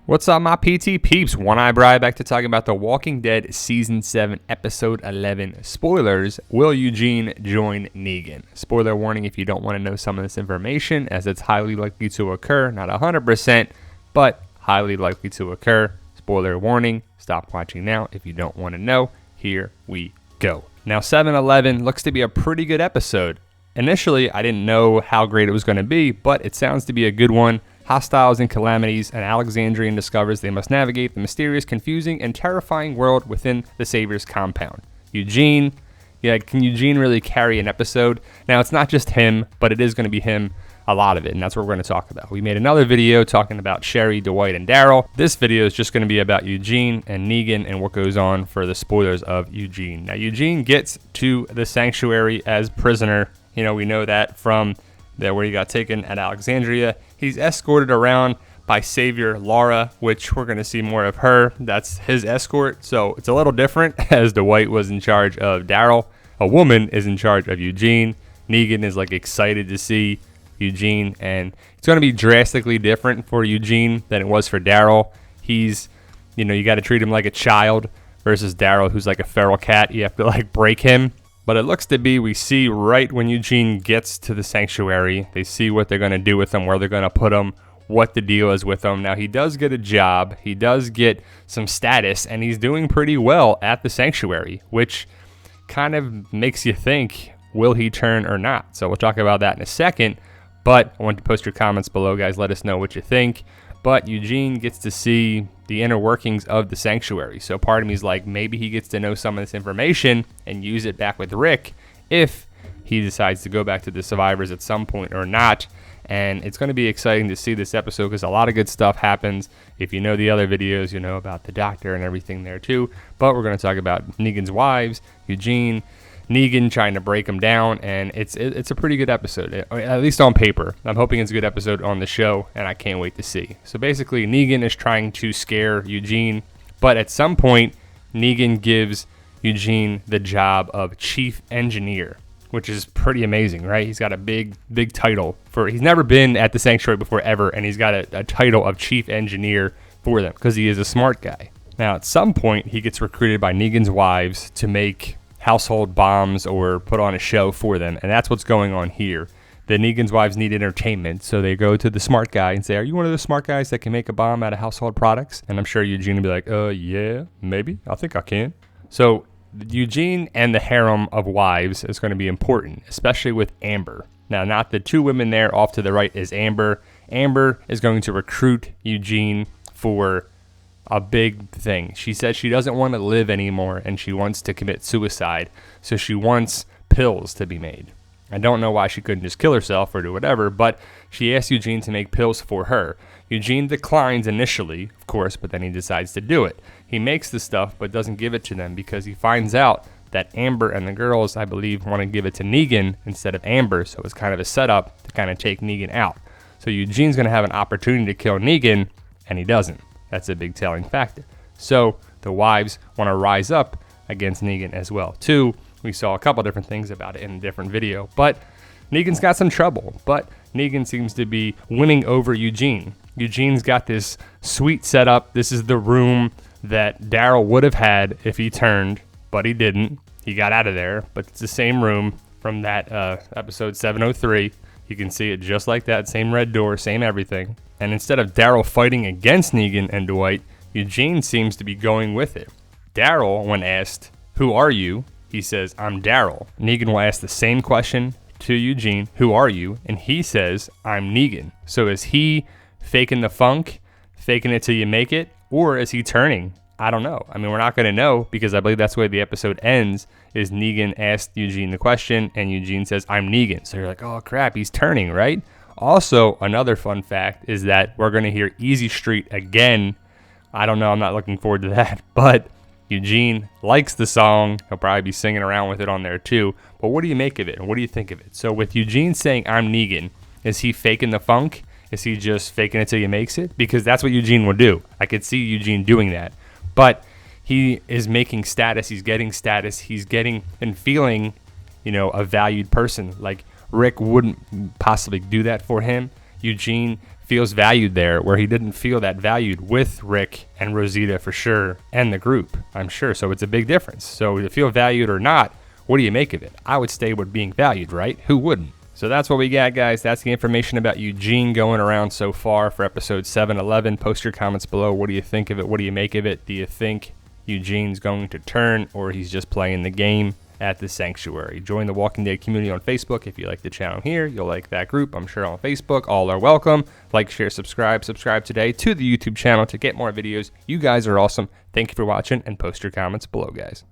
What's up, my PT peeps? One Eye Bri back to talking about The Walking Dead Season 7, Episode 11. Spoilers, will Eugene join Negan? Spoiler warning if you don't want to know some of this information, as it's highly likely to occur. Not 100%, but highly likely to occur. Spoiler warning, stop watching now if you don't want to know. Here we go. Now, 7-11 looks to be a pretty good episode. Initially, I didn't know how great it was going to be, but it sounds to be a good one. Hostiles and calamities, an Alexandrian discovers they must navigate the mysterious, confusing, and terrifying world within the Savior's compound. Eugene, can Eugene really carry an episode? Now, it's not just him, but it is going to be him, a lot of it, and that's what we're going to talk about. We made another video talking about Sherry, Dwight, and Daryl. This video is just going to be about Eugene and Negan and what goes on for the spoilers of Eugene. Now, Eugene gets to the sanctuary as prisoner. We know that from where he got taken at Alexandria. He's escorted around by Savior Laura, which we're going to see more of her. That's his escort, so it's a little different, as Dwight was in charge of Daryl. A woman is in charge of Eugene. Negan is excited to see Eugene, and it's going to be drastically different for Eugene than it was for Daryl. He's, you got to treat him like a child versus Daryl, who's like a feral cat. You have to break him. But it looks to be, we see right when Eugene gets to the sanctuary, they see what they're going to do with him, where they're going to put him, what the deal is with him. Now, he does get a job, he does get some status, and he's doing pretty well at the sanctuary, which kind of makes you think, will he turn or not? So we'll talk about that in a second, but I want to post your comments below, guys. Let us know what you think. But Eugene gets to see the inner workings of the sanctuary. So part of me is like, maybe he gets to know some of this information and use it back with Rick if he decides to go back to the survivors at some point or not. And it's going to be exciting to see this episode because a lot of good stuff happens. If you know the other videos, you know about the doctor and everything there too. But we're going to talk about Negan's wives, Eugene, Negan trying to break him down, and it's a pretty good episode, at least on paper. I'm hoping it's a good episode on the show, and I can't wait to see. So basically, Negan is trying to scare Eugene, but at some point, Negan gives Eugene the job of chief engineer, which is pretty amazing, right? He's got a big title. He's never been at the sanctuary before ever, and he's got a title of chief engineer for them because he is a smart guy. Now, at some point, he gets recruited by Negan's wives to make household bombs or put on a show for them, and that's what's going on here. The Negan's wives need entertainment, so they go to the smart guy and say, are you one of the smart guys that can make a bomb out of household products? And I'm sure Eugene will be like, yeah, maybe, I think I can. So Eugene and the harem of wives is going to be important, especially with Amber. Now, not the two women there. Off to the right is Amber. Amber is going to recruit Eugene for a big thing. She says she doesn't want to live anymore and she wants to commit suicide, so she wants pills to be made. I don't know why she couldn't just kill herself or do whatever, but she asks Eugene to make pills for her. Eugene declines initially, of course, but then he decides to do it. He makes the stuff but doesn't give it to them because he finds out that Amber and the girls, I believe, want to give it to Negan instead of Amber, so it's kind of a setup to kind of take Negan out. So Eugene's going to have an opportunity to kill Negan, and he doesn't. That's a big telling factor. So the wives want to rise up against Negan as well. Too, we saw a couple different things about it in a different video, but Negan's got some trouble. But Negan seems to be winning over Eugene. Eugene's got this sweet setup. This is the room that Daryl would have had if he turned, but he didn't. He got out of there, but it's the same room from that episode 703. You can see it just like that, same red door, same everything. And instead of Daryl fighting against Negan and Dwight, Eugene seems to be going with it. Daryl, when asked, who are you? He says, I'm Daryl. Negan will ask the same question to Eugene, who are you? And he says, I'm Negan. So is he faking the funk, faking it till you make it, or is he turning? I don't know. I mean, we're not going to know because I believe that's the way the episode ends, is Negan asked Eugene the question and Eugene says, I'm Negan. So you're like, oh crap, he's turning, right? Also, another fun fact is that we're going to hear Easy Street again. I don't know, I'm not looking forward to that, but Eugene likes the song. He'll probably be singing around with it on there too. But what do you make of it? And what do you think of it? So with Eugene saying, I'm Negan, is he faking the funk? Is he just faking it till he makes it? Because that's what Eugene will do. I could see Eugene doing that. But he is making status. He's getting status. He's getting and feeling, a valued person. Like Rick wouldn't possibly do that for him. Eugene feels valued there, where he didn't feel that valued with Rick and Rosita for sure, and the group, I'm sure. So it's a big difference. So to feel valued or not, what do you make of it? I would stay with being valued, right? Who wouldn't? So that's what we got, guys. That's the information about Eugene going around so far for episode 711. Post your comments below. What do you think of it? What do you make of it? Do you think Eugene's going to turn, or he's just playing the game at the sanctuary? Join the Walking Dead community on Facebook. If you like the channel here, you'll like that group, I'm sure, on Facebook. All are welcome. Like, share, subscribe today to the YouTube channel to get more videos. You guys are awesome. Thank you for watching, and post your comments below, guys.